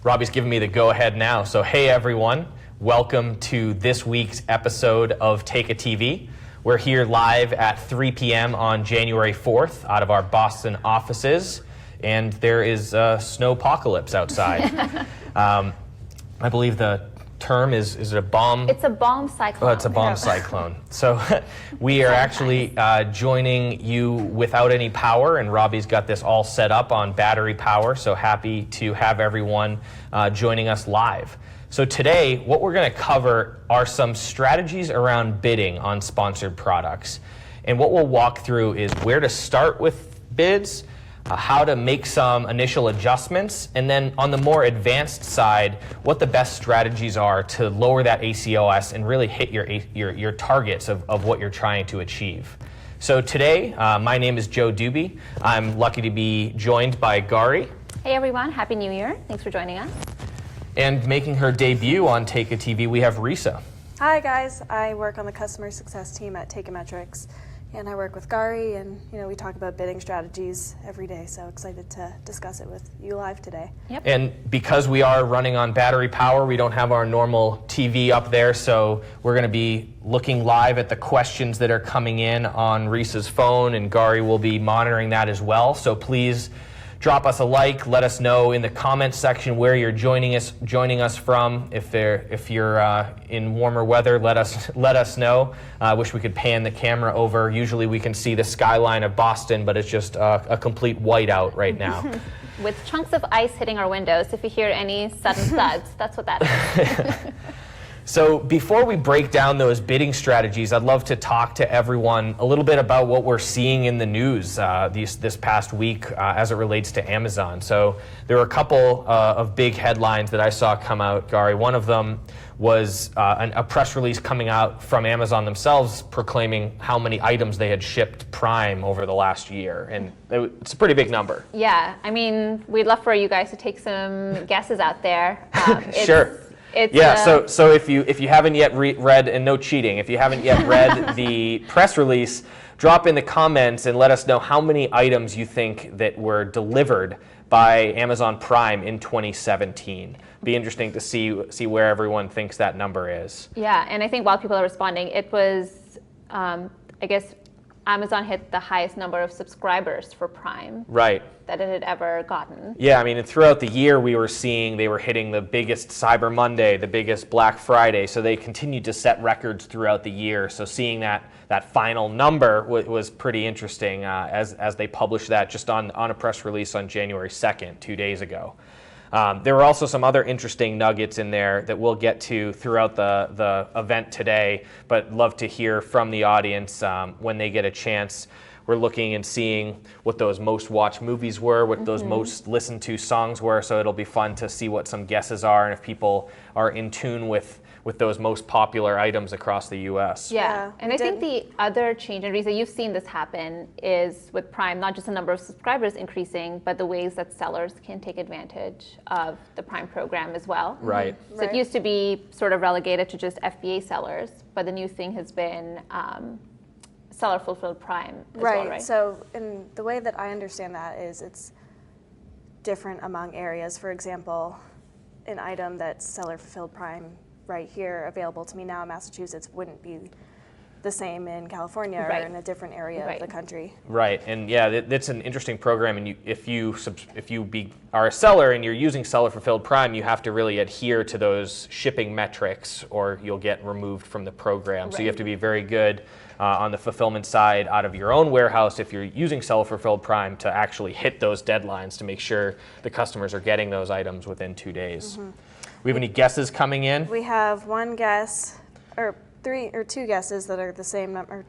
Robbie's giving me the go-ahead now. So hey everyone, welcome to this week's episode of TeikaTV. We're here live at 3 p.m. on January 4th out of our Boston offices, and there is a snowpocalypse outside. I believe the term is it a bomb? It's a bomb cyclone. Oh, it's a bomb cyclone. So we are actually joining you without any power, and Robbie's got this all set up on battery power, so happy to have everyone joining us live. So today, what we're going to cover are some strategies around bidding on sponsored products. And what we'll walk through is where to start with bids, how to make some initial adjustments, and then on the more advanced side, what the best strategies are to lower that ACOS and really hit your targets of what you're trying to achieve. So today, my name is Joe Dube. I'm lucky to be joined by Gauri. Hey everyone, Happy New Year. Thanks for joining us. And making her debut on TeikaTV, we have Risa. Hi guys, I work on the customer success team at Teikametrics, and I work with Gauri, and we talk about bidding strategies every day, so excited to discuss it with you live today. Yep. And because we are running on battery power, we don't have our normal TV up there, so we're going to be looking live at the questions that are coming in on Risa's phone, and Gauri will be monitoring that as well. So please drop us a like. Let us know in the comments section where you're joining us from. If you're in warmer weather, let us know. I wish we could pan the camera over. Usually we can see the skyline of Boston, but it's just a complete whiteout right now. With chunks of ice hitting our windows. If you hear any sudden thuds, that's what that is. So before we break down those bidding strategies, I'd love to talk to everyone a little bit about what we're seeing in the news this past week as it relates to Amazon. So there were a couple of big headlines that I saw come out, Gauri. One of them was a press release coming out from Amazon themselves proclaiming how many items they had shipped Prime over the last year. And it's a pretty big number. Yeah, I mean, we'd love for you guys to take some guesses out there. Sure. So if you haven't yet read, and no cheating, if you haven't yet read the press release, drop in the comments and let us know how many items you think that were delivered by Amazon Prime in 2017. Be interesting to see where everyone thinks that number is. Yeah, and I think while people are responding, it was, I guess, Amazon hit the highest number of subscribers for Prime. Right. That it had ever gotten. Yeah, I mean, and throughout the year we were seeing they were hitting the biggest Cyber Monday, the biggest Black Friday, so they continued to set records throughout the year. So seeing that final number was pretty interesting as they published that just on a press release on January 2nd, 2 days ago. There were also some other interesting nuggets in there that we'll get to throughout the event today, but love to hear from the audience when they get a chance. We're looking and seeing what those most watched movies were, what those most listened to songs were, so it'll be fun to see what some guesses are and if people are in tune with those most popular items across the US. Yeah, and I think the other change, and Risa, you've seen this happen, is with Prime, not just the number of subscribers increasing, but the ways that sellers can take advantage of the Prime program as well. Right. So it used to be sort of relegated to just FBA sellers, but the new thing has been seller fulfilled Prime as well, right? So in the way that I understand that is it's different among areas. For example, an item that's seller fulfilled Prime right here available to me now in Massachusetts wouldn't be the same in California or in a different area of the country. Right, and yeah, that's an interesting program. And if you are a seller and you're using seller fulfilled Prime, you have to really adhere to those shipping metrics, or you'll get removed from the program. Right. So you have to be very good on the fulfillment side out of your own warehouse if you're using seller fulfilled Prime to actually hit those deadlines to make sure the customers are getting those items within 2 days. We have any guesses coming in? We have one guess, or two guesses that are the same number,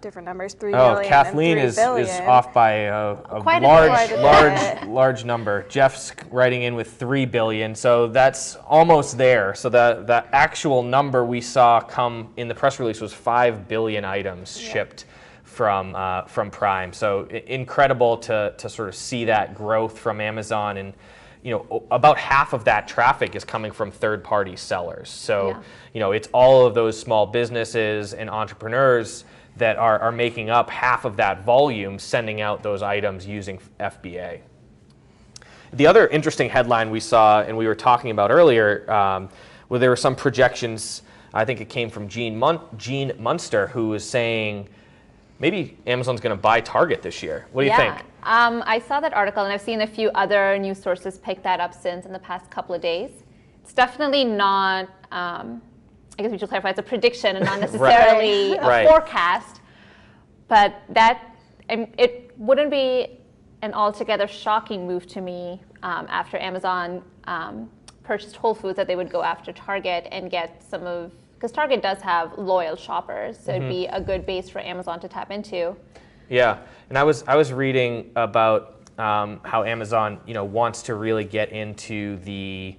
different numbers, 3 billion Kathleen and 3 billion. is off by a large number. Jeff's writing in with 3 billion, so that's almost there. So the actual number we saw come in the press release was 5 billion items shipped from Prime. So incredible to sort of see that growth from Amazon. And about half of that traffic is coming from third-party sellers. So, it's all of those small businesses and entrepreneurs that are making up half of that volume, sending out those items using FBA. The other interesting headline we saw and we were talking about earlier, where there were some projections, I think it came from Gene Munster, who was saying maybe Amazon's going to buy Target this year. What do you think? I saw that article, and I've seen a few other news sources pick that up since in the past couple of days. It's definitely not, I guess we should clarify, it's a prediction and not necessarily a forecast, but it wouldn't be an altogether shocking move to me after Amazon purchased Whole Foods that they would go after Target and get some of, because Target does have loyal shoppers, so it'd be a good base for Amazon to tap into. Yeah, and I was reading about how Amazon, wants to really get into the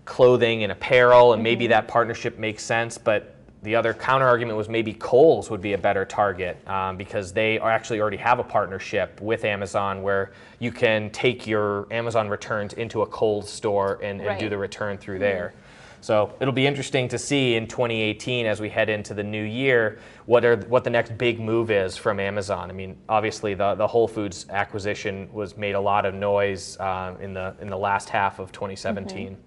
clothing and apparel, and maybe that partnership makes sense. But the other counter argument was maybe Kohl's would be a better target because they actually already have a partnership with Amazon where you can take your Amazon returns into a Kohl's store and do the return through there. So it'll be interesting to see in 2018 as we head into the new year what the next big move is from Amazon. I mean, obviously the Whole Foods acquisition made a lot of noise in the last half of 2017.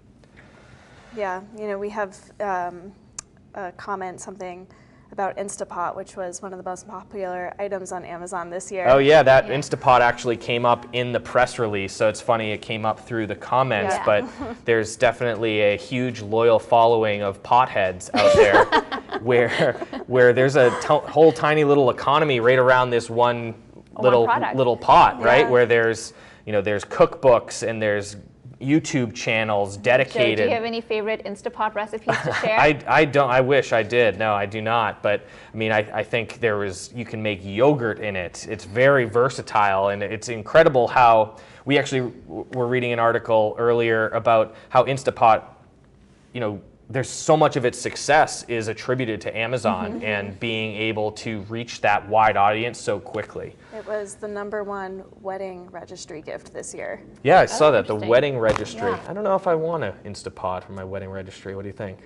Yeah, we have a comment, something about Instapot, which was one of the most popular items on Amazon this year. Oh yeah, that Instapot actually came up in the press release, so it's funny it came up through the comments, but there's definitely a huge loyal following of potheads out there where there's a whole tiny little economy right around this one little pot, right? Where there's cookbooks and there's YouTube channels dedicated. So do you have any favorite Instapot recipes to share? I don't. I wish I did. No, I do not. But I mean, I think you can make yogurt in it. It's very versatile, and it's incredible how we actually were reading an article earlier about how Instapot, there's so much of its success is attributed to Amazon and being able to reach that wide audience so quickly. It was the #1 wedding registry gift this year. Yeah, I saw that, the wedding registry. I don't know if I want an Instapot for my wedding registry. What do you think?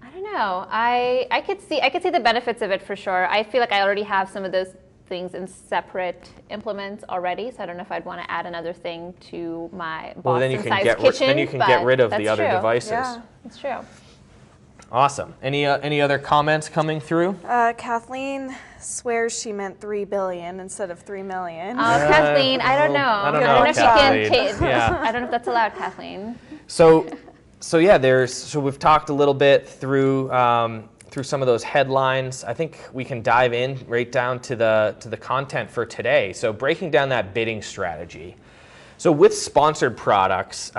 I don't know. I could see the benefits of it for sure. I feel like I already have some of those things in separate implements already, so I don't know if I'd want to add another thing to my Boston-sized kitchen. Then you can get rid of the other devices. Yeah, that's true. Awesome. Any other comments coming through? Kathleen swears she meant 3 billion instead of 3 million. Oh, Kathleen, I don't know. I don't know if you can. I don't know if that's allowed, Kathleen. So yeah, so we've talked a little bit through some of those headlines. I think we can dive in right down to the content for today. So breaking down that bidding strategy. So with sponsored products,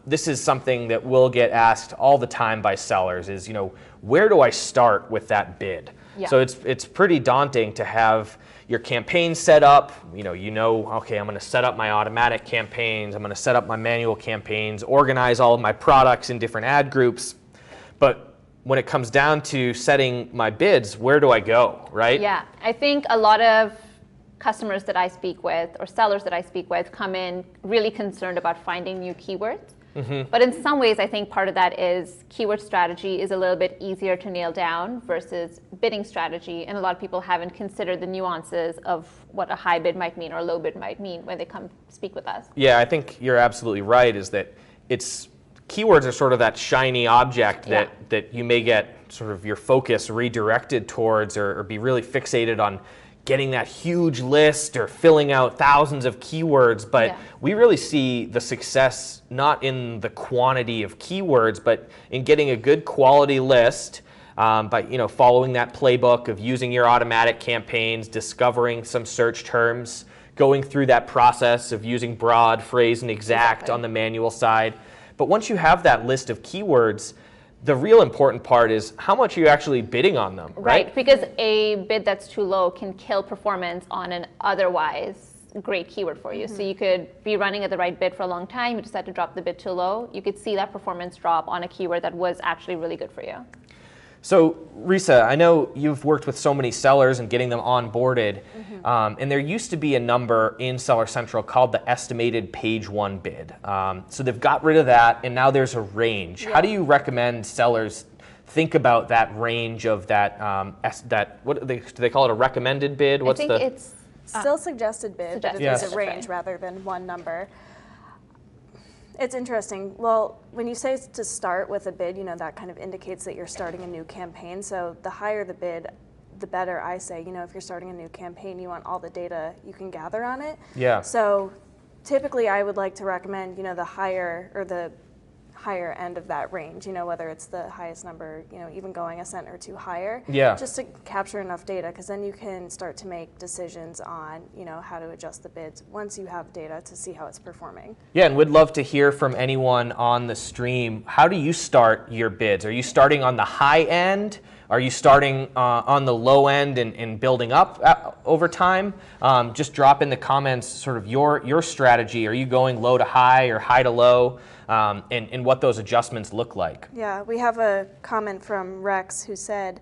this is something that will get asked all the time by sellers is, where do I start with that bid? Yeah. So it's pretty daunting to have your campaign set up, okay, I'm going to set up my automatic campaigns, I'm going to set up my manual campaigns, organize all of my products in different ad groups. But when it comes down to setting my bids, where do I go, right? Yeah, I think a lot of customers that I speak with or sellers that I speak with come in really concerned about finding new keywords. But in some ways, I think part of that is keyword strategy is a little bit easier to nail down versus bidding strategy. And a lot of people haven't considered the nuances of what a high bid might mean or a low bid might mean when they come speak with us. Yeah, I think you're absolutely right, is that keywords are sort of that shiny object that you may get sort of your focus redirected towards or be really fixated on getting that huge list or filling out thousands of keywords, but we really see the success not in the quantity of keywords, but in getting a good quality list by following that playbook of using your automatic campaigns, discovering some search terms, going through that process of using broad, phrase, and exact on the manual side. But once you have that list of keywords, the real important part is how much are you actually bidding on them, right? Because a bid that's too low can kill performance on an otherwise great keyword for you. So you could be running at the right bid for a long time, you decide to drop the bid too low, you could see that performance drop on a keyword that was actually really good for you. So Risa, I know you've worked with so many sellers and getting them onboarded, and there used to be a number in Seller Central called the estimated page one bid. So they've got rid of that, and now there's a range. How do you recommend sellers think about that range of that, what do they call it, a recommended bid? I think it's still suggested bid, but it is a range rather than one number. It's interesting. Well, when you say to start with a bid, that kind of indicates that you're starting a new campaign. So the higher the bid, the better. I say, if you're starting a new campaign, you want all the data you can gather on it. Yeah. So typically I would like to recommend, the higher or the higher end of that range, whether it's the highest number, even going a cent or two higher, Yeah. just to capture enough data, because then you can start to make decisions on, how to adjust the bids once you have data to see how it's performing. Yeah, and we'd love to hear from anyone on the stream. How do you start your bids? Are you starting on the high end? Are you starting on the low end and building up over time? Just drop in the comments sort of your strategy. Are you going low to high or high to low? And what those adjustments look like. Yeah, we have a comment from Rex who said,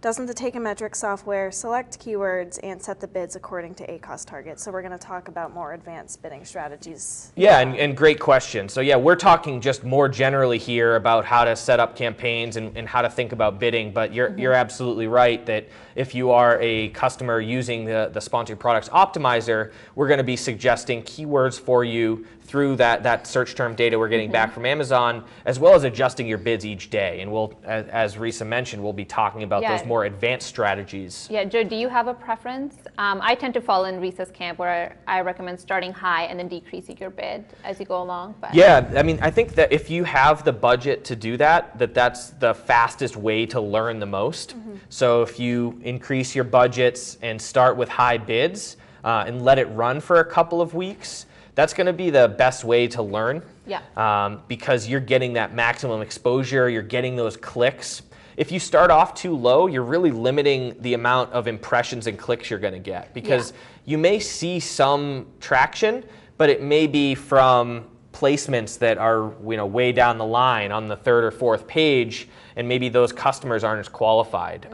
doesn't the Teikametrics software select keywords and set the bids according to ACoS targets? So we're going to talk about more advanced bidding strategies. Yeah, and great question. So yeah, we're talking just more generally here about how to set up campaigns and how to think about bidding, but you're absolutely right that if you are a customer using the Sponsored Products Optimizer, we're going to be suggesting keywords for you through that search term data we're getting back from Amazon, as well as adjusting your bids each day. And we'll, as Risa mentioned, we'll be talking about those more advanced strategies. Yeah, Joe, do you have a preference? I tend to fall in Risa's camp where I recommend starting high and then decreasing your bid as you go along. But. Yeah, I mean, I think that if you have the budget to do that, that's the fastest way to learn the most. So if you increase your budgets and start with high bids and let it run for a couple of weeks, that's going to be the best way to learn. Yeah. Because you're getting that maximum exposure, you're getting those clicks. If you start off too low, you're really limiting the amount of impressions and clicks you're going to get, because you may see some traction, but it may be from placements that are way down the line on the third or fourth page, and maybe those customers aren't as qualified.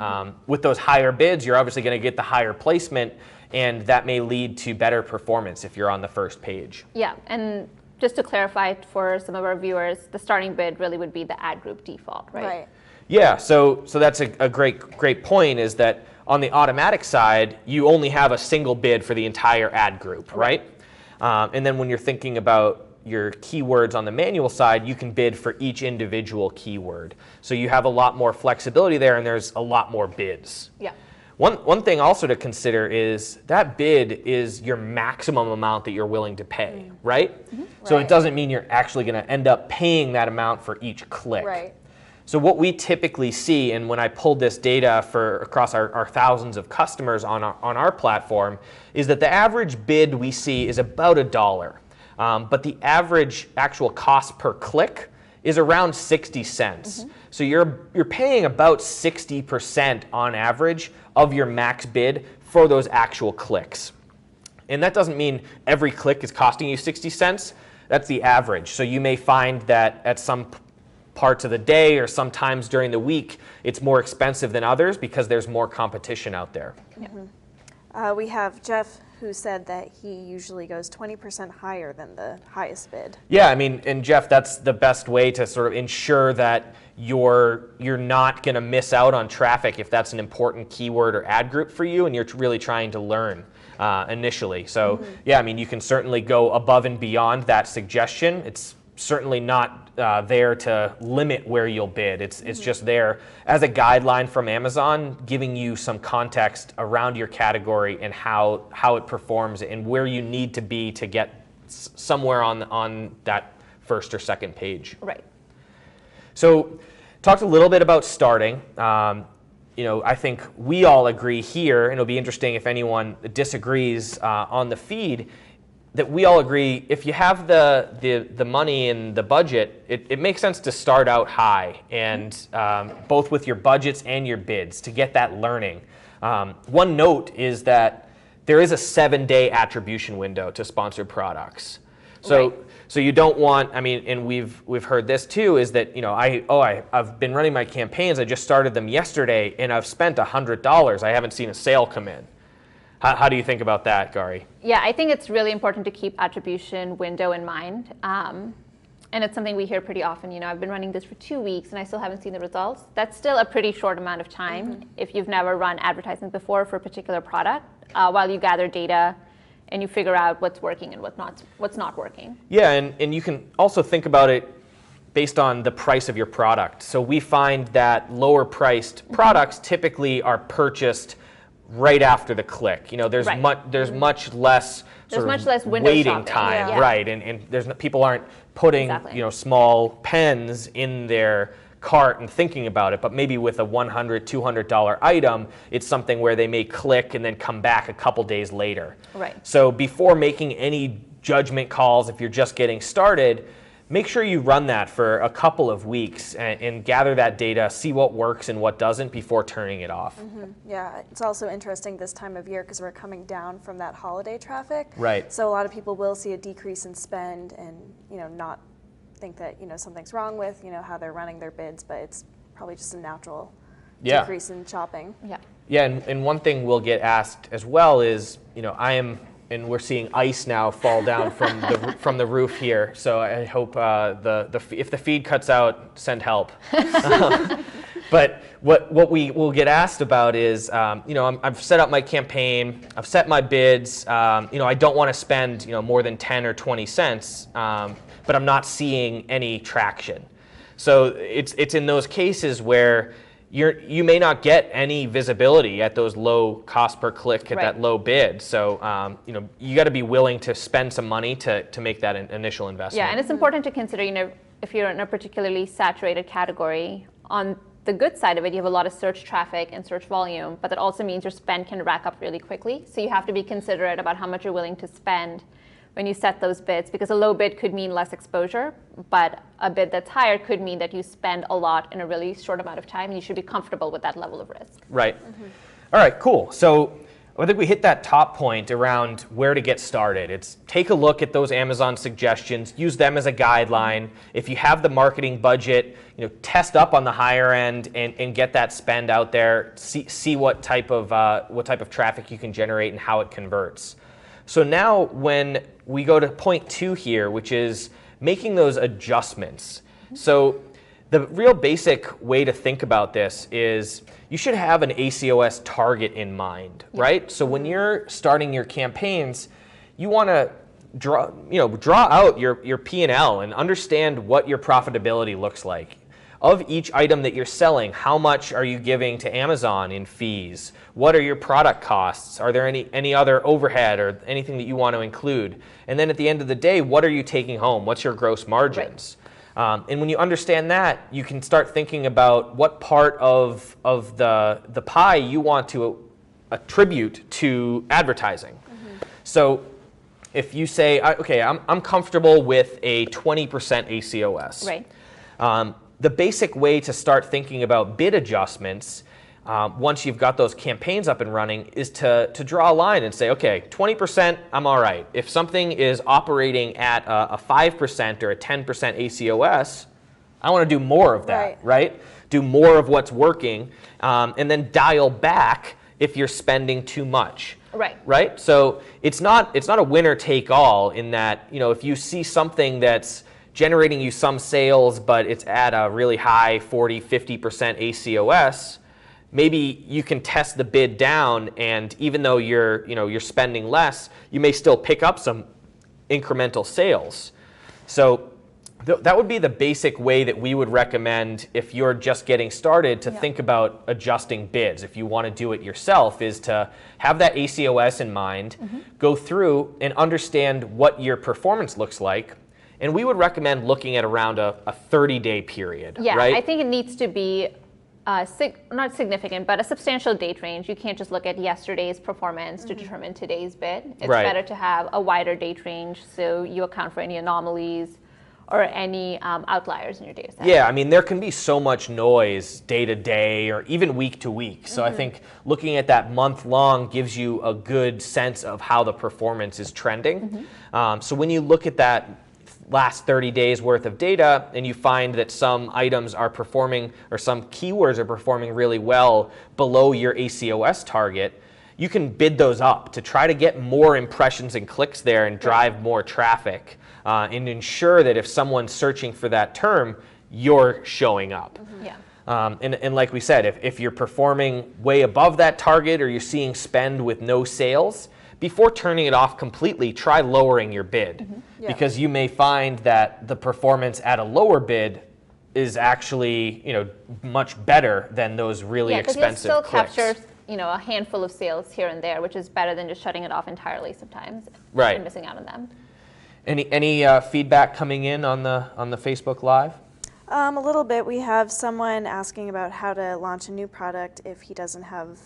With those higher bids, you're obviously going to get the higher placement, and that may lead to better performance if you're on the first page. Yeah, and just to clarify for some of our viewers, the starting bid really would be the ad group default, right? Right. Yeah, so that's a great point, is that on the automatic side, you only have a single bid for the entire ad group, right? And then when you're thinking about your keywords on the manual side, you can bid for each individual keyword. So you have a lot more flexibility there, and there's a lot more bids. Yeah. One thing also to consider is that bid is your maximum amount that you're willing to pay, right? So it doesn't mean you're actually going to end up paying that amount for each click. Right. So what we typically see, and when I pulled this data for across our thousands of customers on our platform, is that the average bid we see is about $1. But the average actual cost per click is around 60 cents. So you're paying about 60% on average of your max bid for those actual clicks. And that doesn't mean every click is costing you 60 cents. That's the average. So you may find that at some parts of the day or sometimes during the week, it's more expensive than others because there's more competition out there. We have Jeff who said that he usually goes 20% higher than the highest bid. Yeah, I mean, and Jeff, that's the best way to sort of ensure that you're not going to miss out on traffic if that's an important keyword or ad group for you and you're really trying to learn initially. So yeah, I mean, you can certainly go above and beyond that suggestion. It's certainly not there to limit where you'll bid. It's just there as a guideline from Amazon, giving you some context around your category and how it performs and where you need to be to get somewhere on that first or second page. Right. So talked a little bit about starting. I think we all agree here, and it'll be interesting if anyone disagrees on the feed, that we all agree if you have the money and the budget, it makes sense to start out high, and both with your budgets and your bids to get that learning. One note is that there is a 7-day attribution window to sponsored products. So you don't want, I mean, and we've heard this too, is that I've been running my campaigns, I just started them yesterday, and I've spent $100. I haven't seen a sale come in. How do you think about that, Gauri? Yeah, I think it's really important to keep attribution window in mind. And it's something we hear pretty often. I've been running this for 2 weeks and I still haven't seen the results. That's still a pretty short amount of time if you've never run advertising before for a particular product while you gather data and you figure out what's working and what's not working. Yeah, and you can also think about it based on the price of your product. So we find that lower priced products typically are purchased right after the click. You know, there's much less window waiting shopping. time, right? And people aren't putting small pens in their cart and thinking about it, but maybe with a $100, $200 item, it's something where they may click and then come back a couple days later. Right. So before making any judgment calls, if you're just getting started, make sure you run that for a couple of weeks and gather that data, see what works and what doesn't before turning it off. Yeah, it's also interesting this time of year because we're coming down from that holiday traffic. Right. So a lot of people will see a decrease in spend and, not think that, something's wrong with, how they're running their bids, but it's probably just a natural decrease in shopping. Yeah. Yeah, and one thing we'll get asked as well is, and we're seeing ice now fall down from the roof here. So I hope if the feed cuts out, send help. But what we will get asked about is, I've set up my campaign, I've set my bids. I don't want to spend more than 10 or 20 cents, but I'm not seeing any traction. So it's in those cases where you may not get any visibility at those low cost per click at that low bid. So you got to be willing to spend some money to make that initial investment. Yeah, and it's important to consider, if you're in a particularly saturated category, on the good side of it, you have a lot of search traffic and search volume, but that also means your spend can rack up really quickly. So you have to be considerate about how much you're willing to spend when you set those bids, because a low bid could mean less exposure, but a bid that's higher could mean that you spend a lot in a really short amount of time, and you should be comfortable with that level of risk. Right. All right, cool. So I think we hit that top point around where to get started. It's take a look at those Amazon suggestions, use them as a guideline. If you have the marketing budget, test up on the higher end and get that spend out there. See what type of traffic you can generate and how it converts. So now when we go to point 2 here, which is making those adjustments. So the real basic way to think about this is you should have an ACOS target in mind, right? So when you're starting your campaigns, you want to draw out your P&L and understand what your profitability looks like. Of each item that you're selling, how much are you giving to Amazon in fees? What are your product costs? Are there any other overhead or anything that you want to include? And then at the end of the day, what are you taking home? What's your gross margins? Right. And when you understand that, you can start thinking about what part of the pie you want to attribute to advertising. So if you say, okay, I'm comfortable with a 20% ACOS. Right. The basic way to start thinking about bid adjustments, once you've got those campaigns up and running, is to draw a line and say, okay, 20%, I'm all right. If something is operating at a 5% or a 10% ACOS, I want to do more of that, right? Do more of what's working, and then dial back if you're spending too much. Right? So it's not a winner take all in that, if you see something that's generating you some sales, but it's at a really high 40, 50% ACOS, maybe you can test the bid down, and even though you're spending less, you may still pick up some incremental sales. So that would be the basic way that we would recommend if you're just getting started to think about adjusting bids. If you want to do it yourself, is to have that ACOS in mind, go through and understand what your performance looks like. And we would recommend looking at around a 30-day period, right? I think it needs to be not significant, but a substantial date range. You can't just look at yesterday's performance to determine today's bid. It's better to have a wider date range so you account for any anomalies or any outliers in your data set. Yeah, I mean, there can be so much noise day to day or even week to week. So I think looking at that month long gives you a good sense of how the performance is trending. So when you look at that last 30 days worth of data and you find that some items are performing or some keywords are performing really well below your ACOS target, you can bid those up to try to get more impressions and clicks there and drive more traffic and ensure that if someone's searching for that term, you're showing up. And like we said, if you're performing way above that target or you're seeing spend with no sales, before turning it off completely, try lowering your bid. Because you may find that the performance at a lower bid is actually, much better than those really expensive still clicks. Capture, a handful of sales here and there, which is better than just shutting it off entirely sometimes. Right. And missing out on them. Any feedback coming in on the Facebook Live? A little bit. We have someone asking about how to launch a new product if he doesn't have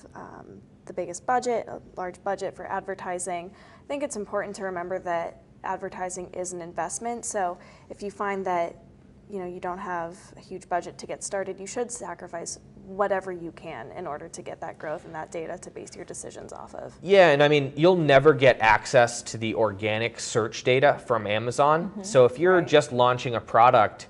the biggest budget, a large budget for advertising. I think it's important to remember that advertising is an investment. So if you find that you don't have a huge budget to get started, you should sacrifice whatever you can in order to get that growth and that data to base your decisions off of. Yeah, and I mean, you'll never get access to the organic search data from Amazon. So if you're just launching a product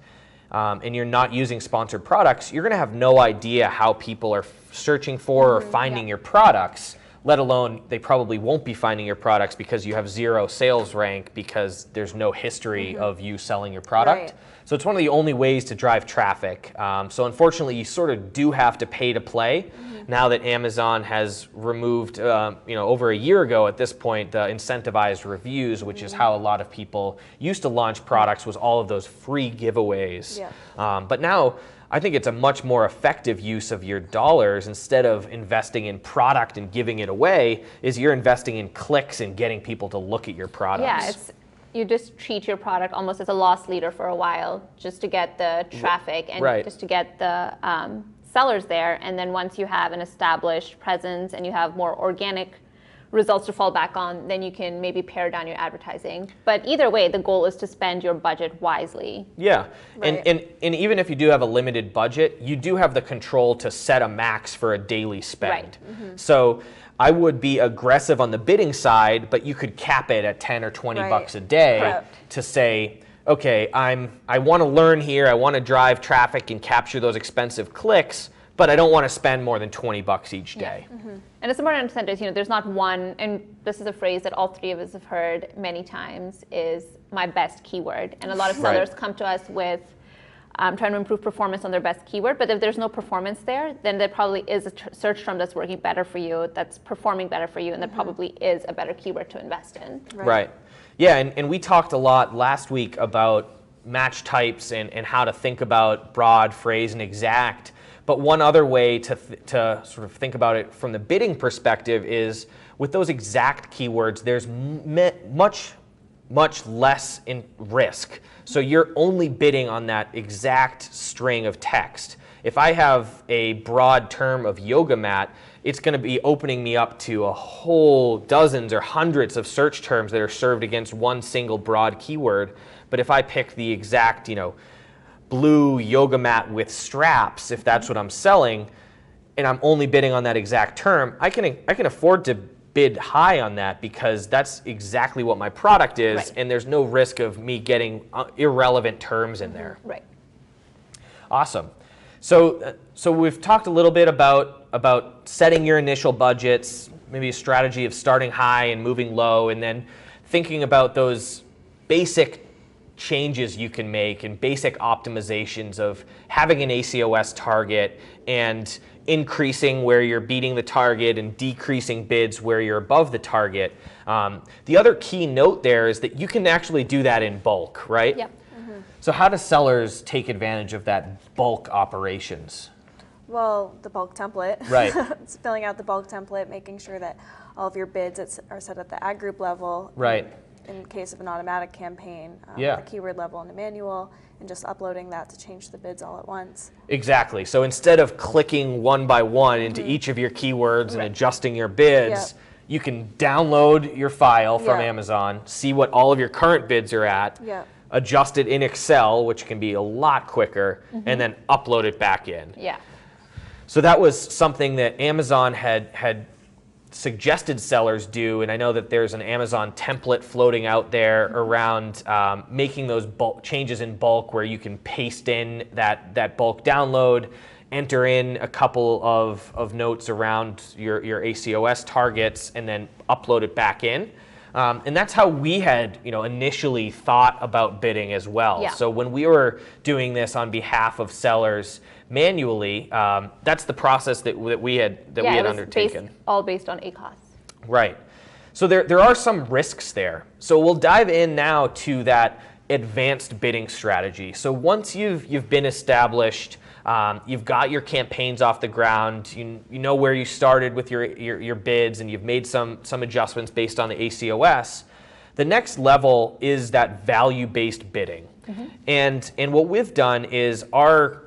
and you're not using sponsored products, you're going to have no idea how people are searching for or finding your products, let alone they probably won't be finding your products because you have 0 sales rank because there's no history of you selling your product. Right. So it's one of the only ways to drive traffic. So unfortunately, you sort of do have to pay to play now that Amazon has removed, over a year ago at this point, the incentivized reviews, which is how a lot of people used to launch products, was all of those free giveaways. Yeah. But now, I think it's a much more effective use of your dollars. Instead of investing in product and giving it away, is you're investing in clicks and getting people to look at your products. Yeah, you just treat your product almost as a loss leader for a while, just to get the traffic and just to get the sellers there. And then once you have an established presence and you have more organic results to fall back on, then you can maybe pare down your advertising. But either way, the goal is to spend your budget wisely. Yeah, Right. and even if you do have a limited budget, you do have the control to set a max for a daily spend. Right. So I would be aggressive on the bidding side, but you could cap it at 10 or 20 bucks a day Correct. to say, okay, I want to learn here, I want to drive traffic and capture those expensive clicks, but I don't want to spend more than 20 bucks each day. And it's important to understand is, there's not one, and this is a phrase that all three of us have heard many times, is my best keyword. And a lot of sellers come to us with trying to improve performance on their best keyword, but if there's no performance there, then there probably is a search term that's working better for you, that's performing better for you, and that probably is a better keyword to invest in. Right. Yeah, and we talked a lot last week about match types and how to think about broad, phrase, and exact. But one other way to sort of think about it from the bidding perspective is with those exact keywords, there's much less in risk. So you're only bidding on that exact string of text. If I have a broad term of yoga mat, it's going to be opening me up to a whole dozens or hundreds of search terms that are served against one single broad keyword. But if I pick the exact, blue yoga mat with straps, if that's what I'm selling, and I'm only bidding on that exact term, I can afford to bid high on that because that's exactly what my product is, and there's no risk of me getting irrelevant terms in there. Right. Awesome. So we've talked a little bit about setting your initial budgets, maybe a strategy of starting high and moving low, and then thinking about those basic changes you can make and basic optimizations of having an ACOS target and increasing where you're beating the target and decreasing bids where you're above the target. The other key note there is that you can actually do that in bulk, right? Yep. So how do sellers take advantage of that bulk operations? Well, the bulk template. Right. It's filling out the bulk template, making sure that all of your bids are set at the ad group level. Right. In case of an automatic campaign, Yeah. the keyword level and a manual, and just uploading that to change the bids all at once. Exactly. So instead of clicking one by one into each of your keywords and adjusting your bids, you can download your file from Amazon, see what all of your current bids are at, adjust it in Excel, which can be a lot quicker, and then upload it back in. Yeah. So that was something that Amazon had suggested sellers do, and I know that there's an Amazon template floating out there around making those bulk changes in bulk, where you can paste in that bulk download, enter in a couple of notes around your ACOS targets, and then upload it back in. And that's how we had initially thought about bidding as well. Yeah. So when we were doing this on behalf of sellers manually, that's the process that we had undertaken. All based on ACOS. Right. So there are some risks there. So we'll dive in now to that advanced bidding strategy. So once you've been established, you've got your campaigns off the ground, you know where you started with your bids, and you've made some adjustments based on the ACOS. The next level is that value-based bidding. And what we've done is our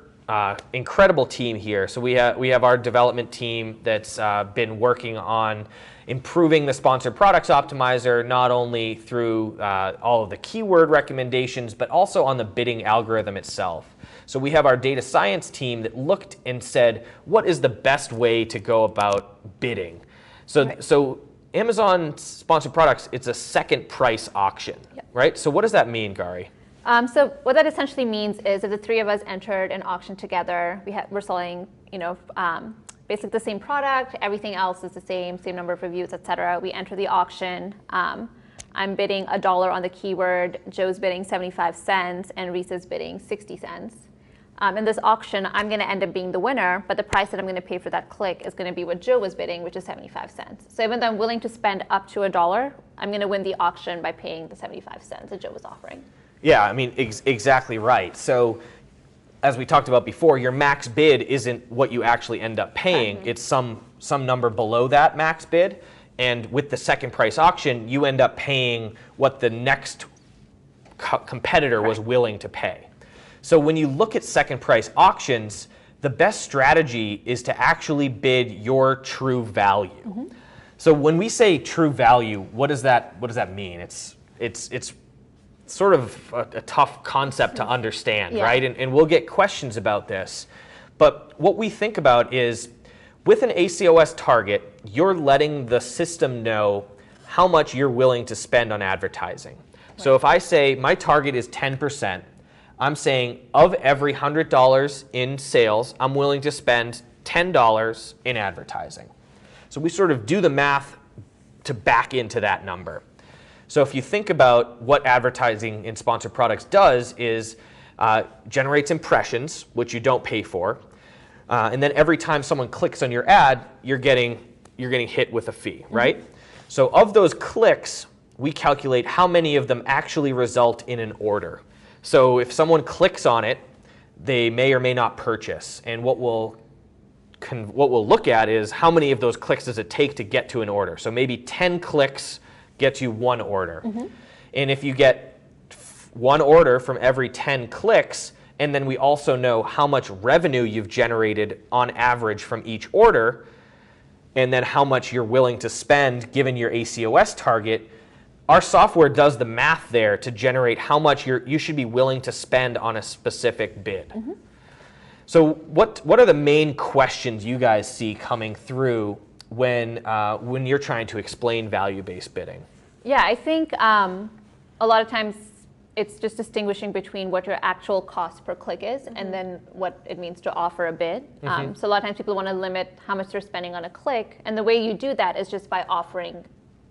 incredible team here. So we have our development team that's been working on improving the sponsored products optimizer, not only through all of the keyword recommendations, but also on the bidding algorithm itself. So we have our data science team that looked and said, what is the best way to go about bidding? So Amazon sponsored products, it's a second price auction, right? So what does that mean, Gauri? So what that essentially means is if the three of us entered an auction together, we're selling, basically the same product, everything else is the same number of reviews, etc. We enter the auction. I'm bidding $1 on the keyword, Joe's bidding 75 cents, and Risa's bidding 60 cents. In this auction, I'm going to end up being the winner, but the price that I'm going to pay for that click is going to be what Joe was bidding, which is 75 cents. So even though I'm willing to spend up to $1, I'm going to win the auction by paying the 75 cents that Joe was offering. Yeah, I mean, exactly right. So as we talked about before, your max bid isn't what you actually end up paying. It's some number below that max bid. And with the second price auction, you end up paying what the next competitor was willing to pay. So when you look at second price auctions, the best strategy is to actually bid your true value. So when we say true value, what does that mean? It's sort of a tough concept to understand, right? And we'll get questions about this. But what we think about is, with an ACOS target, you're letting the system know how much you're willing to spend on advertising. So if I say my target is 10%, I'm saying of every $100 in sales, I'm willing to spend $10 in advertising. So we sort of do the math to back into that number. So if you think about what advertising in sponsored products does is generates impressions, which you don't pay for. And then every time someone clicks on your ad, you're getting hit with a fee, right? So of those clicks, we calculate how many of them actually result in an order. So if someone clicks on it, they may or may not purchase. And what we'll look at is how many of those clicks does it take to get to an order. So maybe 10 clicks gets you one order. And if you get one order from every 10 clicks, and then we also know how much revenue you've generated on average from each order, and then how much you're willing to spend given your ACOS target, our software does the math there to generate how much you should be willing to spend on a specific bid. So what are the main questions you guys see coming through when you're trying to explain value-based bidding? Yeah, I think a lot of times it's just distinguishing between what your actual cost per click is and then what it means to offer a bid. So a lot of times people want to limit how much they're spending on a click, and the way you do that is just by offering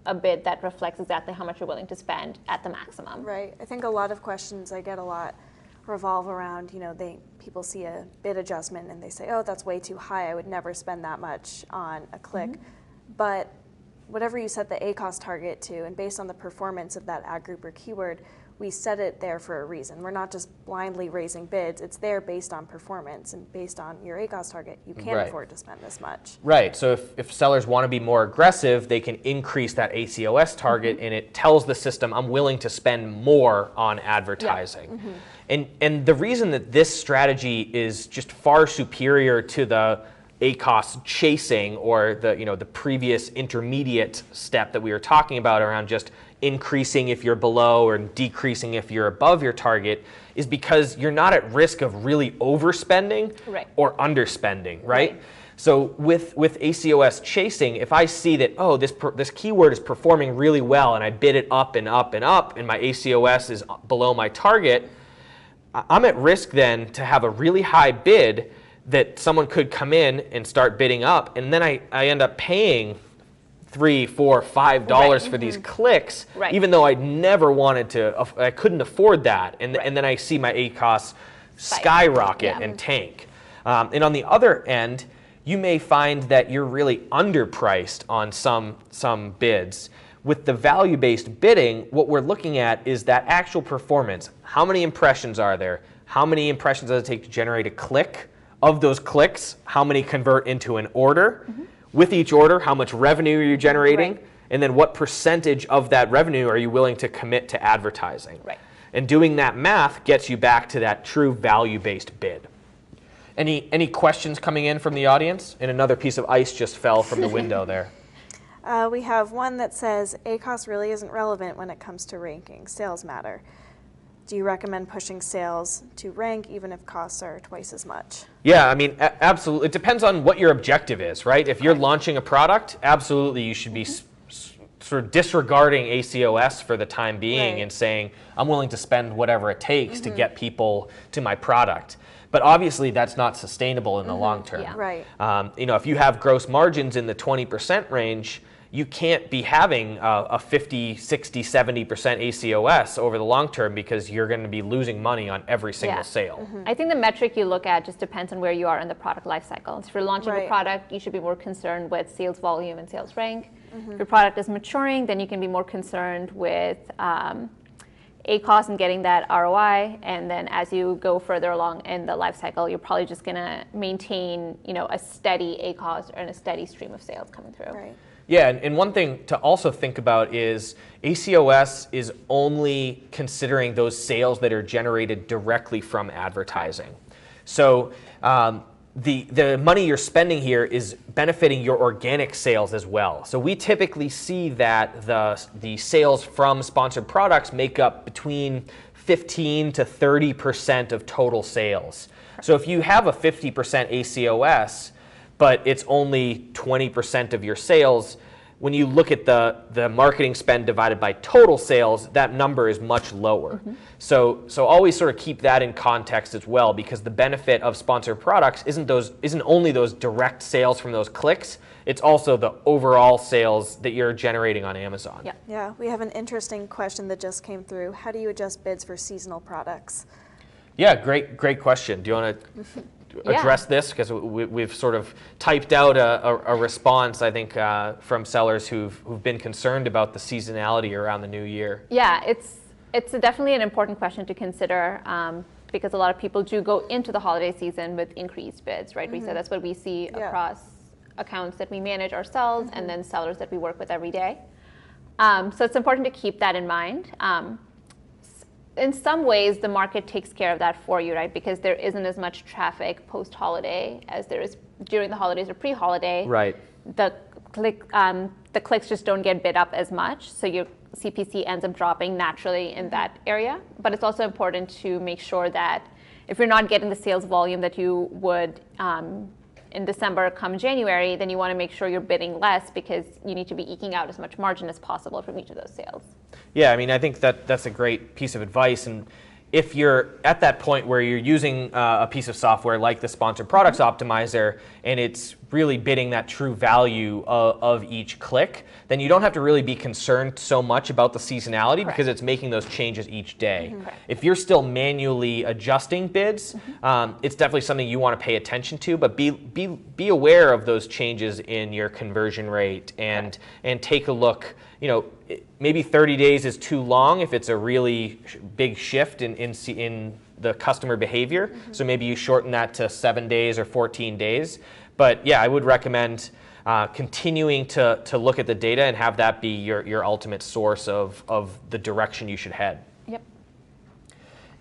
a bid that reflects exactly how much you're willing to spend at the maximum. Right. I think a lot of questions I get a lot revolve around, people see a bid adjustment and they say, oh, that's way too high. I would never spend that much on a click. But whatever you set the ACOS target to, and based on the performance of that ad group or keyword, we set it there for a reason. We're not just blindly raising bids. It's there based on performance, and based on your ACOS target, you can't afford to spend this much. Right. So if sellers want to be more aggressive, they can increase that ACOS target, and it tells the system, I'm willing to spend more on advertising. And the reason that this strategy is just far superior to the ACOS chasing or the previous intermediate step that we were talking about around just increasing if you're below or decreasing if you're above your target is because you're not at risk of really overspending or underspending, right? So with ACOS chasing, if I see that, oh, this keyword is performing really well and I bid it up and up and up and my ACOS is below my target, I'm at risk then to have a really high bid that someone could come in and start bidding up, and then I end up paying $3, $4, $5 for these clicks, even though I never wanted to, I couldn't afford that, and then I see my ACOS skyrocket and tank. And on the other end, you may find that you're really underpriced on some bids, With the value-based bidding, what we're looking at is that actual performance. How many impressions are there? How many impressions does it take to generate a click? Of those clicks, how many convert into an order? With each order, how much revenue are you generating? Right. And then what percentage of that revenue are you willing to commit to advertising? Right. And doing that math gets you back to that true value-based bid. Any questions coming in from the audience? And another piece of ice just fell from the window there. We have one that says ACOS really isn't relevant when it comes to ranking. Sales matter. Do you recommend pushing sales to rank even if costs are twice as much? Yeah, I mean, absolutely. It depends on what your objective is, right? If you're launching a product, absolutely you should be sort of disregarding ACOS for the time being and saying, I'm willing to spend whatever it takes to get people to my product. But obviously that's not sustainable in the long term. Yeah. Right. If you have gross margins in the 20% range, you can't be having a 50, 60, 70% ACOS over the long term because you're going to be losing money on every single sale. I think the metric you look at just depends on where you are in the product life cycle. So if you're launching a Right. product, you should be more concerned with sales volume and sales rank. If your product is maturing, then you can be more concerned with ACOS and getting that ROI. And then as you go further along in the life cycle, you're probably just going to maintain, a steady ACOS and a steady stream of sales coming through. Right. Yeah, and one thing to also think about is ACOS is only considering those sales that are generated directly from advertising. So the money you're spending here is benefiting your organic sales as well. So we typically see that the sales from sponsored products make up between 15 to 30% of total sales. So if you have a 50% ACOS, but it's only 20% of your sales, when you look at the marketing spend divided by total sales, that number is much lower. So always sort of keep that in context as well, because the benefit of sponsored products isn't only those direct sales from those clicks, it's also the overall sales that you're generating on Amazon. Yeah. Yeah, we have an interesting question that just came through. How do you adjust bids for seasonal products? Yeah, great question. Do you want to address this? Because we've sort of typed out a response, I think, from sellers who've been concerned about the seasonality around the new year. Yeah, it's definitely an important question to consider because a lot of people do go into the holiday season with increased bids, right, Risa? That's what we see across accounts that we manage ourselves and then sellers that we work with every day. So it's important to keep that in mind. In some ways, the market takes care of that for you, right? Because there isn't as much traffic post-holiday as there is during the holidays or pre-holiday. Right. The clicks just don't get bid up as much, so your CPC ends up dropping naturally in that area. But it's also important to make sure that if you're not getting the sales volume that you would in December come January, then you want to make sure you're bidding less because you need to be eking out as much margin as possible from each of those sales. Yeah, I mean, I think that's a great piece of advice. And if you're at that point where you're using a piece of software like the Sponsored Products Optimizer and it's really bidding that true value of each click, then you don't have to really be concerned so much about the seasonality because it's making those changes each day. If you're still manually adjusting bids, it's definitely something you want to pay attention to, but be aware of those changes in your conversion rate and take a look. Maybe 30 days is too long if it's a really big shift in the customer behavior. So maybe you shorten that to 7 days or 14 days. But yeah, I would recommend continuing to look at the data and have that be your ultimate source of the direction you should head. Yep.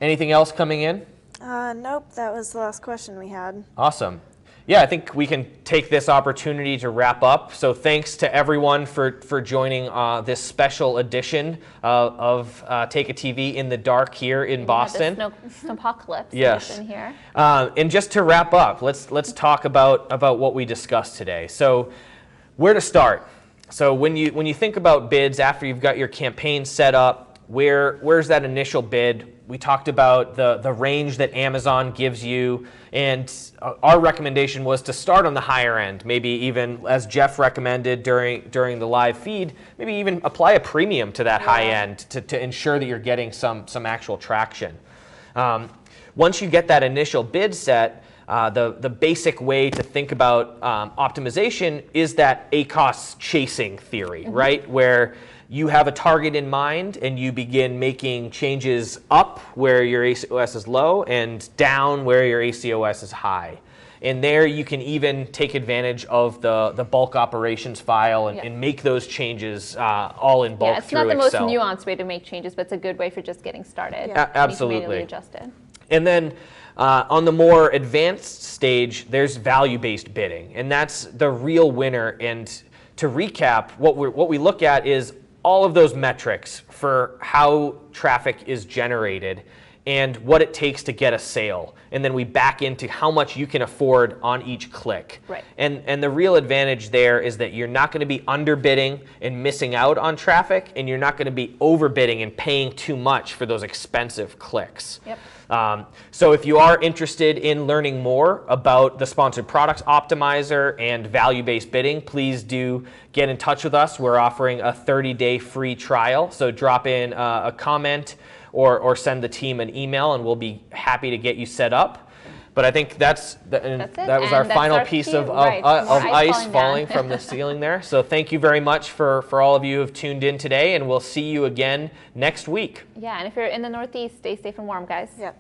Anything else coming in? Nope, that was the last question we had. Awesome. Yeah, I think we can take this opportunity to wrap up. So thanks to everyone for joining this special edition of TeikaTV in the dark here in Boston. The snowpocalypse yes. edition here. And just to wrap up, let's talk about what we discussed today. So where to start? So when you think about bids after you've got your campaign set up, where's that initial bid? We talked about the range that Amazon gives you, and our recommendation was to start on the higher end, maybe even, as Jeff recommended during the live feed, maybe even apply a premium to that high end to ensure that you're getting some actual traction. Once you get that initial bid set, the basic way to think about optimization is that ACOS chasing theory, right? Where you have a target in mind and you begin making changes up where your ACOS is low and down where your ACOS is high. And there you can even take advantage of the bulk operations file and make those changes all in bulk through Excel. It's not the most nuanced way to make changes, but it's a good way for just getting started. Absolutely. You can manually adjust it. And then on the more advanced stage, there's value-based bidding, and that's the real winner. And to recap, what we look at is all of those metrics for how traffic is generated and what it takes to get a sale. And then we back into how much you can afford on each click. Right. And the real advantage there is that you're not going to be underbidding and missing out on traffic, and you're not going to be overbidding and paying too much for those expensive clicks. Yep. So if you are interested in learning more about the Sponsored Products Optimizer and value-based bidding, please do get in touch with us. We're offering a 30-day free trial. So drop in a comment or send the team an email, and we'll be happy to get you set up. But I think that was our final piece of ice falling from the ceiling there. So thank you very much for all of you who have tuned in today, and we'll see you again next week. Yeah, and if you're in the Northeast, stay safe and warm, guys. Yep.